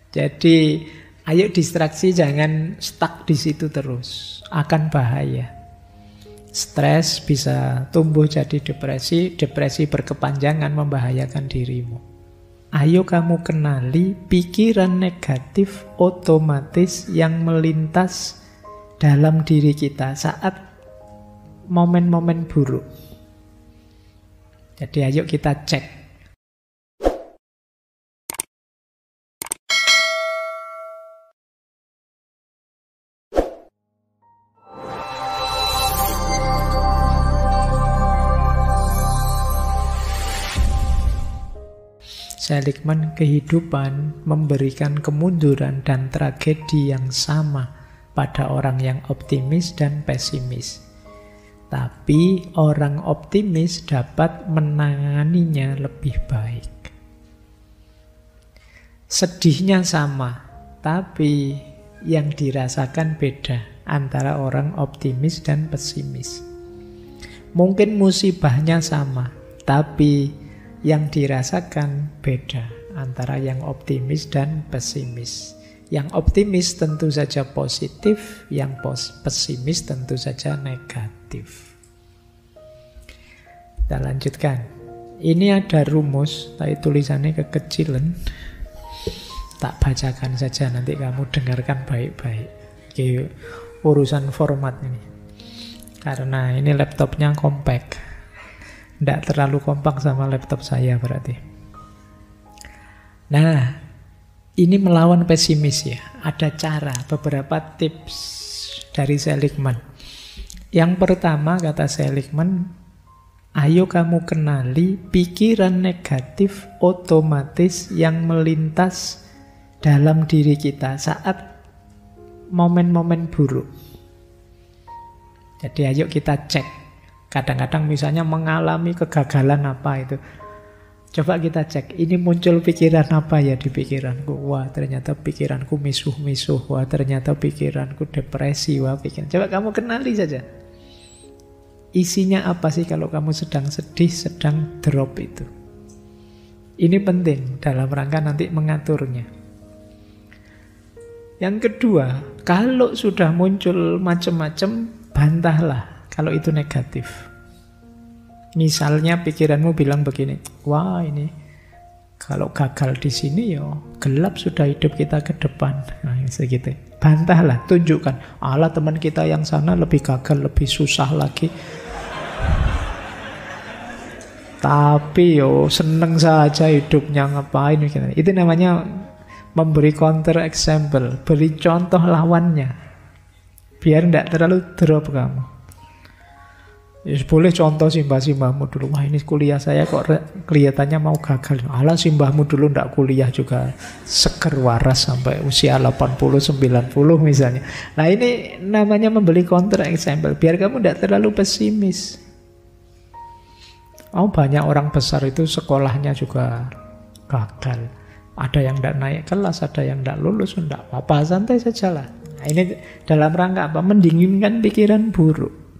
Jadi ayo distraksi, jangan stuck di situ terus. Akan bahaya. Stres bisa tumbuh jadi depresi, depresi berkepanjangan membahayakan dirimu. Ayo kamu kenali pikiran negatif otomatis yang melintas dalam diri kita saat momen-momen buruk. Jadi ayo kita cek. Seligman, kehidupan memberikan kemunduran dan tragedi yang sama pada orang yang optimis dan pesimis. Tapi orang optimis dapat menanganinya lebih baik. Sedihnya sama, tapi yang dirasakan beda antara orang optimis dan pesimis. Mungkin musibahnya sama, tapi yang dirasakan beda antara yang optimis dan pesimis. Yang optimis tentu saja positif, yang pesimis tentu saja negatif. Kita lanjutkan. Ini ada rumus, tapi tulisannya kekecilan. Tak bacakan saja, nanti kamu dengarkan baik-baik. Oke, urusan format ini. Karena ini laptopnya compact. Tidak terlalu kompak sama laptop saya berarti. Nah, ini melawan pesimis ya. Ada cara, beberapa tips dari Seligman. Yang pertama kata Seligman, ayo kamu kenali pikiran negatif otomatis yang melintas dalam diri kita saat momen-momen buruk. Jadi ayo kita cek. Kadang-kadang misalnya mengalami kegagalan apa itu. Coba kita cek, ini muncul pikiran apa ya di pikiranku. Wah, ternyata pikiranku misuh-misuh. Wah, ternyata pikiranku depresi. Wah, coba kamu kenali saja. Isinya apa sih kalau kamu sedang sedih, sedang drop itu. Ini penting dalam rangka nanti mengaturnya. Yang kedua, kalau sudah muncul macam-macam, bantahlah. Kalau itu negatif. Misalnya pikiranmu bilang begini, wah ini kalau gagal di sini ya gelap sudah hidup kita ke depan. Nah, segitu. Bantahlah, tunjukkan. Allah, teman kita yang sana lebih gagal, lebih susah lagi. Tapi yo seneng saja hidupnya, ngapain gitu. Itu namanya memberi counter example, beri contoh lawannya. Biar tidak terlalu drop kamu. Ya, boleh contoh simbah-simbahmu dulu. Wah, ini kuliah saya kok kelihatannya mau gagal. Alah, simbahmu dulu ndak kuliah juga seger waras sampai usia 80-90 misalnya. Nah, ini namanya membeli counter example. Biar kamu ndak terlalu pesimis. Oh, banyak orang besar itu sekolahnya juga gagal. Ada yang ndak naik kelas, ada yang ndak lulus, ndak apa, santai sajalah. Nah, ini dalam rangka apa? Mendinginkan pikiran buruk.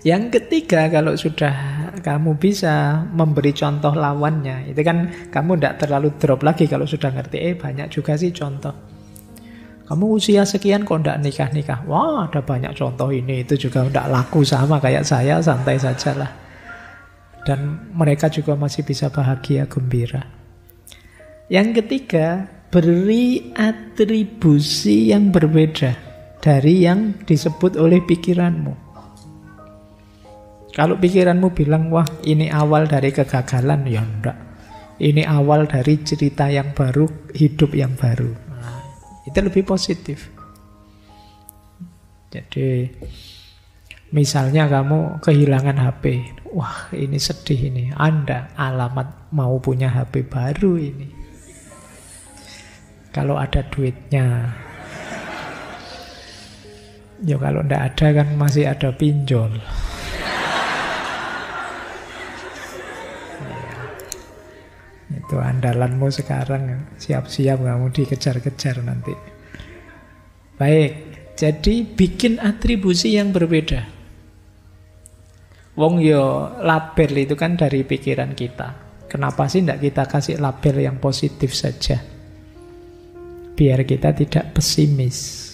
Yang ketiga, kalau sudah kamu bisa memberi contoh lawannya, itu kan kamu tidak terlalu drop lagi kalau sudah ngerti. Banyak juga sih contoh. Kamu usia sekian kok tidak nikah-nikah. Wah, ada banyak contoh ini, itu juga tidak laku sama kayak saya, santai sajalah. Dan mereka juga masih bisa bahagia, gembira. Yang ketiga, beri atribusi yang berbeda dari yang disebut oleh pikiranmu. Kalau pikiranmu bilang, wah ini awal dari kegagalan, ya enggak. Ini awal dari cerita yang baru, hidup yang baru. Nah, itu lebih positif. Jadi, misalnya kamu kehilangan HP. Wah, ini sedih ini. Anda alamat mau punya HP baru ini. Kalau ada duitnya. Ya kalau enggak ada kan masih ada pinjol. Itu andalanmu sekarang, siap-siap kamu dikejar-kejar nanti. Baik, jadi bikin atribusi yang berbeda. Wong yo label itu kan dari pikiran kita. Kenapa sih tidak kita kasih label yang positif saja? Biar kita tidak pesimis.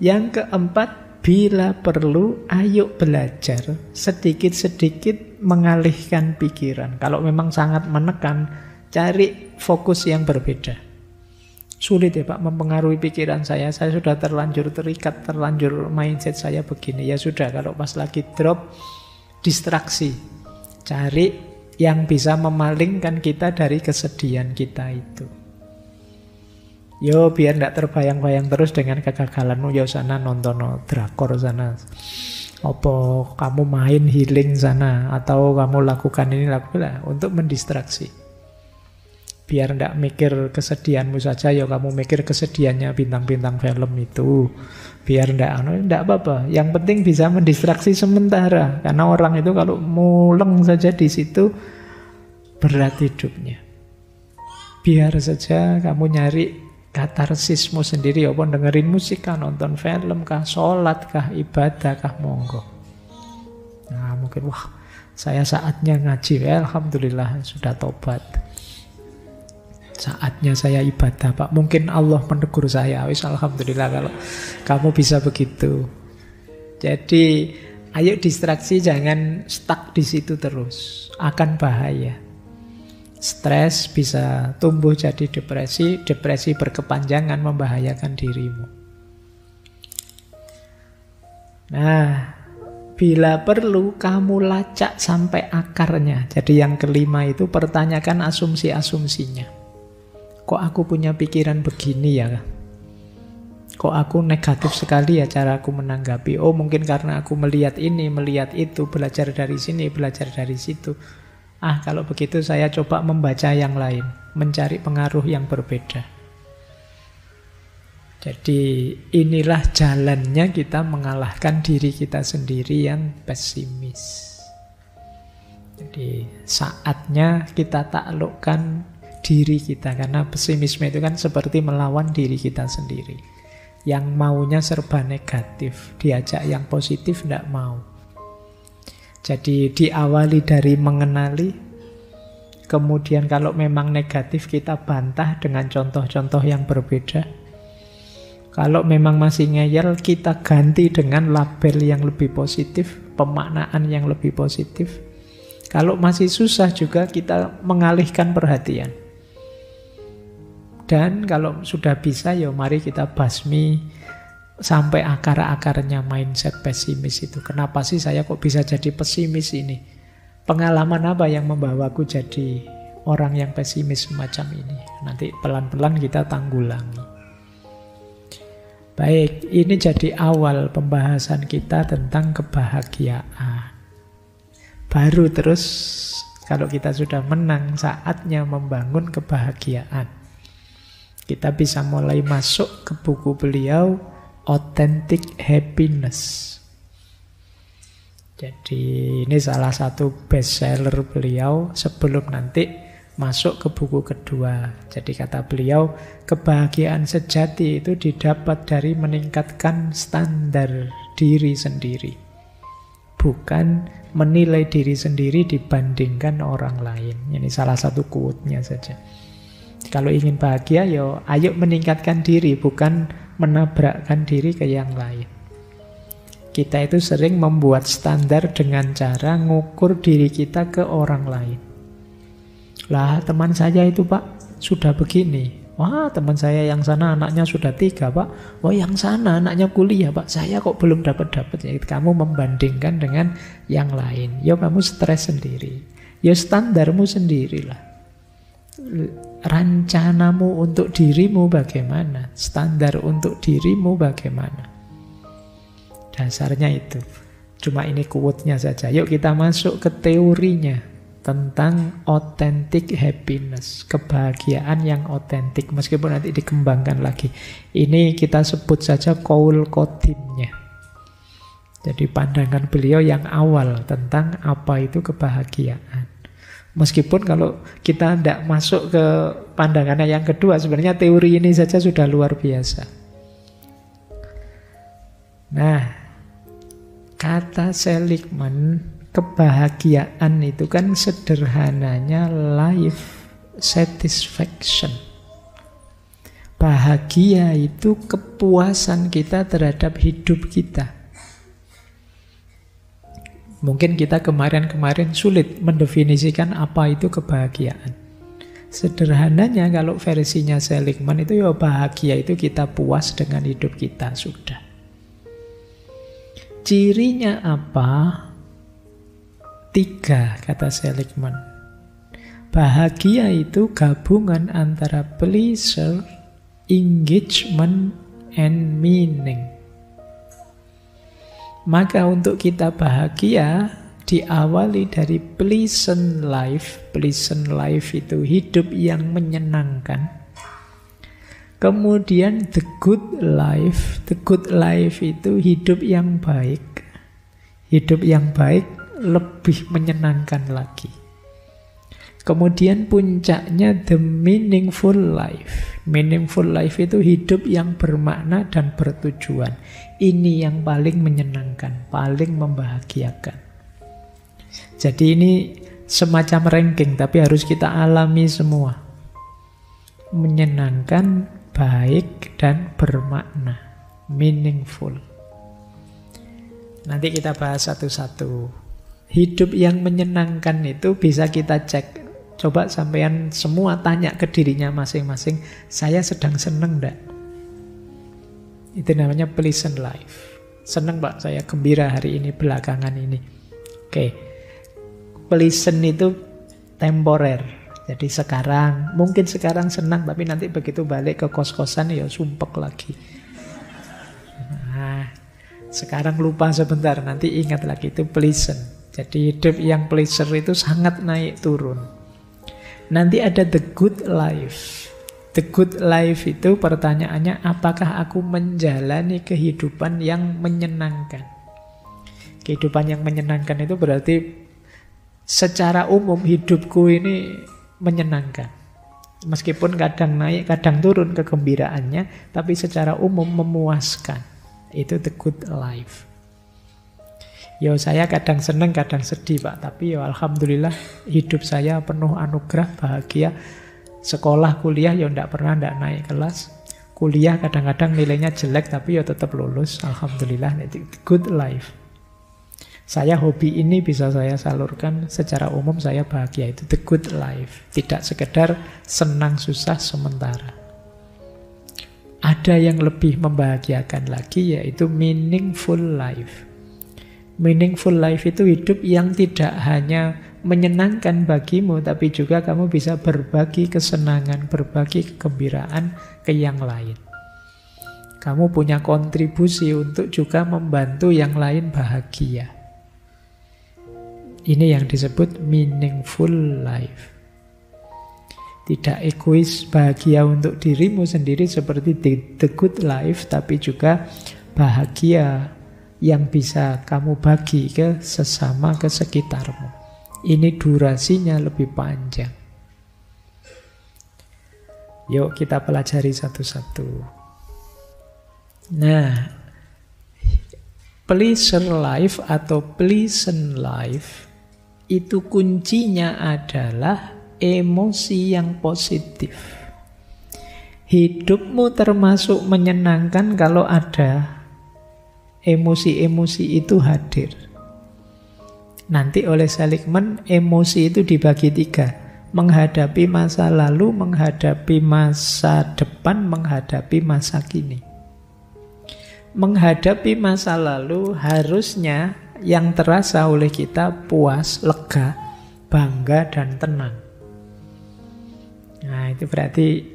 Yang keempat, bila perlu, ayo belajar sedikit-sedikit mengalihkan pikiran. Kalau memang sangat menekan, cari fokus yang berbeda. Sulit ya Pak mempengaruhi pikiran saya sudah terlanjur terikat, terlanjur mindset saya begini. Ya sudah, kalau pas lagi drop, distraksi. Cari yang bisa memalingkan kita dari kesedihan kita itu. Yo, biar tidak terbayang-bayang terus dengan kegagalanmu. Yo, sana nonton drakor sana. Apa kamu main healing sana, atau kamu lakukan ini, lakukan untuk mendistraksi. Biar tidak mikir kesedihanmu saja, yo kamu mikir kesedihannya bintang-bintang film itu. Biar tidak apa-apa. Yang penting bisa mendistraksi sementara. Karena orang itu kalau muleng saja di situ, berat hidupnya. Biar saja kamu nyari katarsismu sendiri, apa dengerin musik kah, nonton film kah, sholat kah, ibadah kah, monggo. Nah mungkin wah saya saatnya ngaji, alhamdulillah sudah tobat. Saatnya saya ibadah Pak, mungkin Allah menegur saya, wis alhamdulillah kalau kamu bisa begitu. Jadi ayo distraksi, jangan stuck di situ terus, akan bahaya. Stres bisa tumbuh jadi depresi, depresi berkepanjangan membahayakan dirimu. Nah, bila perlu kamu lacak sampai akarnya. Jadi yang kelima itu pertanyakan asumsi-asumsinya. Kok aku punya pikiran begini ya? Kok aku negatif sekali ya cara aku menanggapi? Oh mungkin karena aku melihat ini, melihat itu, belajar dari sini, belajar dari situ. Kalau begitu saya coba membaca yang lain, mencari pengaruh yang berbeda. Jadi inilah jalannya kita mengalahkan diri kita sendiri yang pesimis. Jadi saatnya kita taklukkan diri kita, karena pesimisme itu kan seperti melawan diri kita sendiri. Yang maunya serba negatif, diajak yang positif tidak mau. Jadi diawali dari mengenali, kemudian kalau memang negatif kita bantah dengan contoh-contoh yang berbeda. Kalau memang masih ngeyel, kita ganti dengan label yang lebih positif, pemaknaan yang lebih positif. Kalau masih susah juga kita mengalihkan perhatian. Dan kalau sudah bisa, ya mari kita basmi sampai akar-akarnya mindset pesimis itu. Kenapa sih saya kok bisa jadi pesimis ini? Pengalaman apa yang membawaku jadi orang yang pesimis semacam ini? Nanti pelan-pelan kita tanggulangi. Baik, ini jadi awal pembahasan kita tentang kebahagiaan. Baru terus kalau kita sudah menang, saatnya membangun kebahagiaan. Kita bisa mulai masuk ke buku beliau, Authentic Happiness. Jadi ini salah satu bestseller beliau sebelum nanti masuk ke buku kedua. Jadi kata beliau, kebahagiaan sejati itu didapat dari meningkatkan standar diri sendiri, bukan menilai diri sendiri dibandingkan orang lain. Ini salah satu quote-nya saja. Kalau ingin bahagia, ayo meningkatkan diri, bukan menabrakkan diri ke yang lain. Kita itu sering membuat standar dengan cara ngukur diri kita ke orang lain. Lah teman saya itu Pak sudah begini. Wah teman saya yang sana anaknya sudah 3 Pak. Wah yang sana anaknya kuliah Pak. Saya kok belum dapat-dapat. Ya, kamu membandingkan dengan yang lain. Kamu stres sendiri. Standarmu sendirilah. Rencanamu untuk dirimu bagaimana? Standar untuk dirimu bagaimana? Dasarnya itu. Cuma ini quote-nya saja. Yuk kita masuk ke teorinya tentang authentic happiness, kebahagiaan yang otentik, meskipun nanti dikembangkan lagi. Ini kita sebut saja qaul qadimnya. Jadi pandangan beliau yang awal tentang apa itu kebahagiaan. Meskipun kalau kita tidak masuk ke pandangannya yang kedua, sebenarnya teori ini saja sudah luar biasa. Nah, kata Seligman kebahagiaan itu kan sederhananya life satisfaction. Bahagia itu kepuasan kita terhadap hidup kita. Mungkin kita kemarin-kemarin sulit mendefinisikan apa itu kebahagiaan. Sederhananya kalau versinya Seligman itu ya bahagia itu kita puas dengan hidup kita, sudah. Cirinya apa? 3 kata Seligman. Bahagia itu gabungan antara pleasure, engagement, and meaning. Maka untuk kita bahagia diawali dari pleasant life. Pleasant life itu hidup yang menyenangkan. Kemudian the good life. The good life itu hidup yang baik. Hidup yang baik lebih menyenangkan lagi. Kemudian puncaknya the meaningful life. Meaningful life itu hidup yang bermakna dan bertujuan. Ini yang paling menyenangkan, paling membahagiakan. Jadi ini semacam ranking, tapi harus kita alami semua. Menyenangkan, baik, dan bermakna. Meaningful. Nanti kita bahas satu-satu. Hidup yang menyenangkan itu bisa kita cek. Coba sampean semua tanya ke dirinya masing-masing, saya sedang seneng enggak? Itu namanya pleasant life. Seneng Pak, saya gembira hari ini, belakangan ini. Oke. Pleasant itu temporer. Jadi sekarang, mungkin sekarang senang, tapi nanti begitu balik ke kos-kosan ya sumpek lagi. Nah, sekarang lupa sebentar, nanti ingat lagi, itu pleasant. Jadi hidup yang pleasure itu sangat naik turun. Nanti ada the good life. The good life itu pertanyaannya, apakah aku menjalani kehidupan yang menyenangkan? Kehidupan yang menyenangkan itu berarti secara umum hidupku ini menyenangkan. Meskipun kadang naik, kadang turun kegembiraannya, tapi secara umum memuaskan. Itu the good life. Ya saya kadang seneng, kadang sedih Pak. Tapi ya alhamdulillah hidup saya penuh anugerah, bahagia. Sekolah, kuliah ya tidak pernah tidak naik kelas. Kuliah kadang-kadang nilainya jelek, tapi ya tetap lulus. Alhamdulillah, itu good life. Saya hobi ini bisa saya salurkan, secara umum saya bahagia. Itu the good life. Tidak sekedar senang susah sementara. Ada yang lebih membahagiakan lagi, yaitu meaningful life. Meaningful life itu hidup yang tidak hanya menyenangkan bagimu, tapi juga kamu bisa berbagi kesenangan, berbagi kegembiraan ke yang lain. Kamu punya kontribusi untuk juga membantu yang lain bahagia. Ini yang disebut meaningful life. Tidak egois, bahagia untuk dirimu sendiri seperti the good life, tapi juga bahagia yang bisa kamu bagi ke sesama, ke sekitarmu. Ini durasinya lebih panjang. Yuk kita pelajari satu-satu. Nah, pleasure life atau pleasant life itu kuncinya adalah emosi yang positif. Hidupmu termasuk menyenangkan kalau ada emosi-emosi itu hadir. Nanti oleh Seligman, emosi itu dibagi 3. Menghadapi masa lalu, menghadapi masa depan, menghadapi masa kini. Menghadapi masa lalu harusnya yang terasa oleh kita puas, lega, bangga, dan tenang. Nah, itu berarti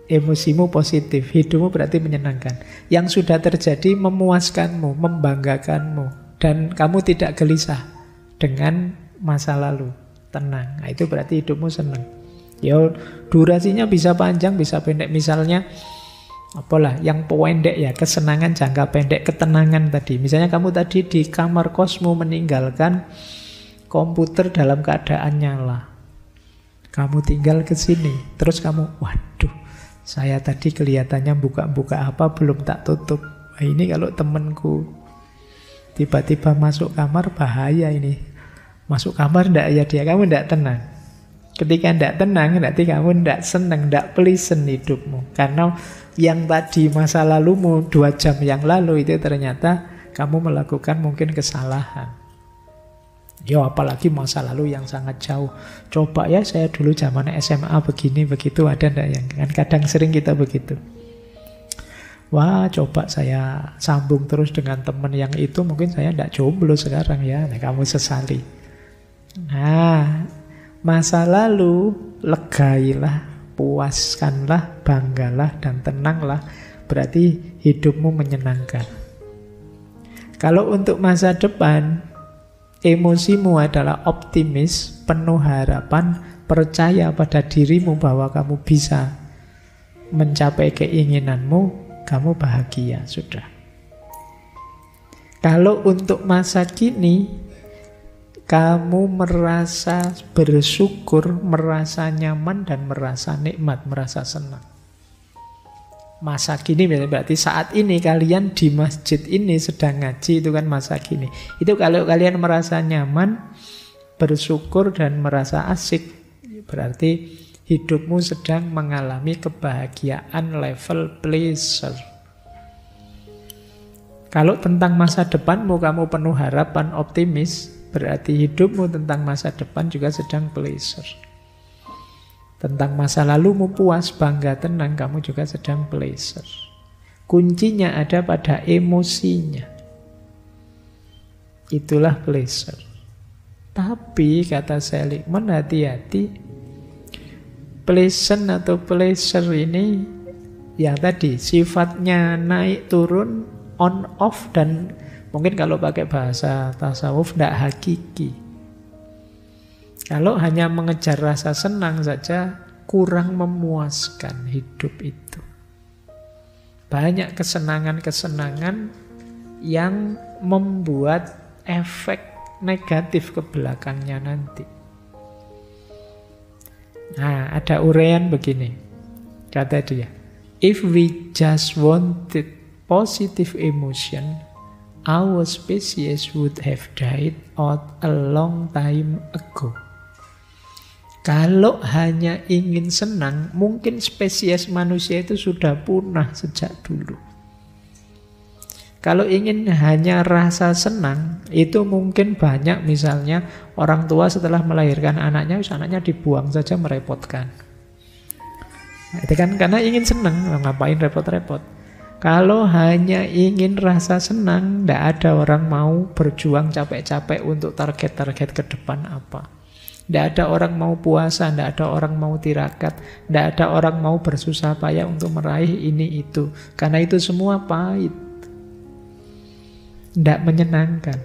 emosimu positif, hidupmu berarti menyenangkan. Yang sudah terjadi memuaskanmu, membanggakanmu, dan kamu tidak gelisah dengan masa lalu, tenang. Nah, itu berarti hidupmu senang. Ya, durasinya bisa panjang, bisa pendek. Misalnya, apalah yang pendek ya, kesenangan jangka pendek, ketenangan tadi. Misalnya kamu tadi di kamar kosmu meninggalkan komputer dalam keadaan nyala. Kamu tinggal ke sini, terus kamu, waduh, saya tadi kelihatannya buka-buka apa belum tak tutup. Ini kalau temanku tiba-tiba masuk kamar bahaya ini. Masuk kamar ndak ya dia, kamu ndak tenang. Ketika ndak tenang, berarti kamu ndak senang, ndak pleasant hidupmu. Karena yang tadi masa lalumu 2 jam yang lalu itu ternyata kamu melakukan mungkin kesalahan. Ya apalagi masa lalu yang sangat jauh. Coba ya saya dulu zaman SMA begini, begitu, ada ndak yang kan kadang sering kita begitu. Wah, coba saya sambung terus dengan teman yang itu, mungkin saya ndak jomblo sekarang ya. Nah, kamu sesali. Nah, masa lalu legailah, puaskanlah, banggalah, dan tenanglah. Berarti hidupmu menyenangkan. Kalau untuk masa depan, emosimu adalah optimis, penuh harapan, percaya pada dirimu bahwa kamu bisa mencapai keinginanmu, kamu bahagia, sudah. Kalau untuk masa kini, kamu merasa bersyukur, merasa nyaman, dan merasa nikmat, merasa senang. Masa kini berarti saat ini kalian di masjid ini sedang ngaji, itu kan masa kini. Itu kalau kalian merasa nyaman, bersyukur, dan merasa asik, berarti hidupmu sedang mengalami kebahagiaan level pleasure. Kalau tentang masa depanmu kamu penuh harapan, optimis, berarti hidupmu tentang masa depan juga sedang pleasure. Tentang masa lalumu puas, bangga, tenang, kamu juga sedang pleasure. Kuncinya ada pada emosinya. Itulah pleasure. Tapi kata Seligman, hati-hati. Pleasant atau pleasure ini ya tadi sifatnya naik turun, on off, dan mungkin kalau pakai bahasa tasawuf tidak hakiki. Kalau hanya mengejar rasa senang saja kurang memuaskan hidup itu. Banyak kesenangan-kesenangan yang membuat efek negatif ke belakangnya nanti. Nah, ada uraian begini. Kata dia, if we just wanted positive emotion, our species would have died out a long time ago. Kalau hanya ingin senang, mungkin spesies manusia itu sudah punah sejak dulu. Kalau ingin hanya rasa senang, itu mungkin banyak, misalnya orang tua setelah melahirkan anaknya dibuang saja, merepotkan. Nah, itu kan karena ingin senang, ngapain repot-repot. Kalau hanya ingin rasa senang, tidak ada orang mau berjuang capek-capek untuk target-target ke depan apa. Tidak ada orang mau puasa, tidak ada orang mau tirakat, tidak ada orang mau bersusah payah untuk meraih ini itu. Karena itu semua pahit. Tidak menyenangkan.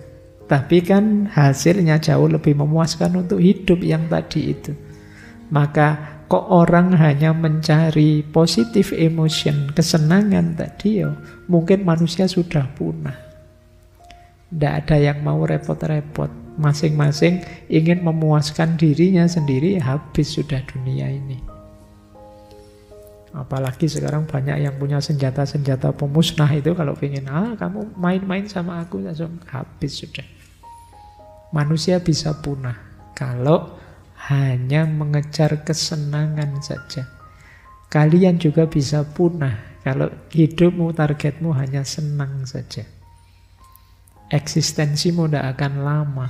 Tapi kan hasilnya jauh lebih memuaskan untuk hidup yang tadi itu. Maka kok orang hanya mencari positive emotion, kesenangan tadi ya, mungkin manusia sudah punah. Tidak ada yang mau repot-repot. Masing-masing ingin memuaskan dirinya sendiri, habis sudah dunia ini. Apalagi sekarang banyak yang punya senjata-senjata pemusnah itu, kalau ingin, kamu main-main sama aku, langsung habis sudah. Manusia bisa punah kalau hanya mengejar kesenangan saja. Kalian juga bisa punah kalau hidupmu, targetmu hanya senang saja. Eksistensimu tidak akan lama.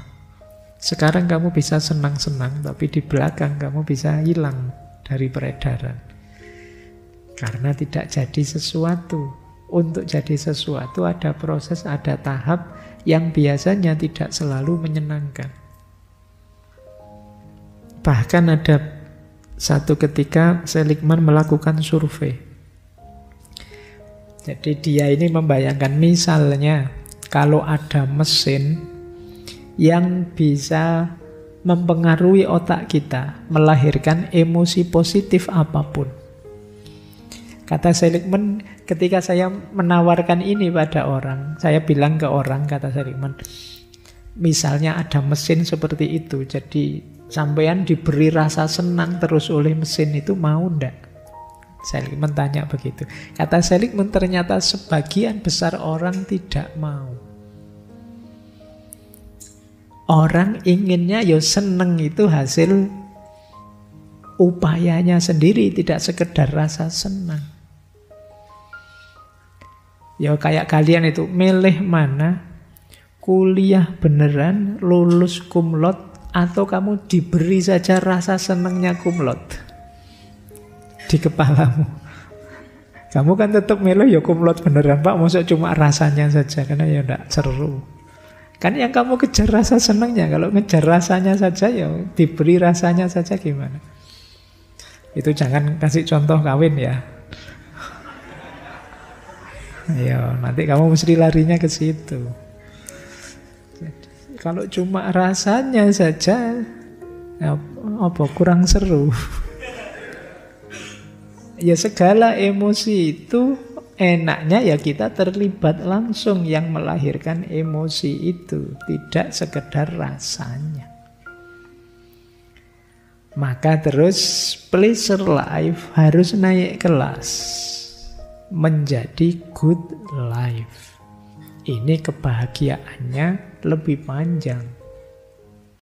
Sekarang kamu bisa senang-senang, tapi di belakang kamu bisa hilang dari peredaran. Karena tidak jadi sesuatu. Untuk jadi sesuatu ada proses, ada tahap yang biasanya tidak selalu menyenangkan. Bahkan ada satu ketika Seligman melakukan survei. Jadi dia ini membayangkan, misalnya kalau ada mesin yang bisa mempengaruhi otak kita, melahirkan emosi positif apapun. Kata Seligman, ketika saya menawarkan ini pada orang, saya bilang ke orang, kata Seligman, misalnya ada mesin seperti itu, jadi sampean diberi rasa senang terus oleh mesin itu, mau ndak? Seligman tanya begitu. Kata Seligman, ternyata sebagian besar orang tidak mau. Orang inginnya ya seneng itu hasil upayanya sendiri, tidak sekedar rasa senang. Ya kayak kalian itu milih mana, kuliah beneran, lulus cum laude, atau kamu diberi saja rasa senangnya cum laude di kepalamu. Kamu kan tetap milih ya cum laude beneran Pak, maksudnya cuma rasanya saja, karena ya enggak seru. Kan yang kamu kejar rasa senangnya, kalau ngejar rasanya saja ya diberi rasanya saja gimana? Itu jangan kasih contoh kawin ya. Ayo, nanti kamu mesti larinya ke situ. Jadi, kalau cuma rasanya saja, apa kurang seru? Ya segala emosi itu enaknya ya kita terlibat langsung yang melahirkan emosi itu, tidak sekedar rasanya. Maka terus pleasure life harus naik kelas menjadi good life. Ini kebahagiaannya lebih panjang.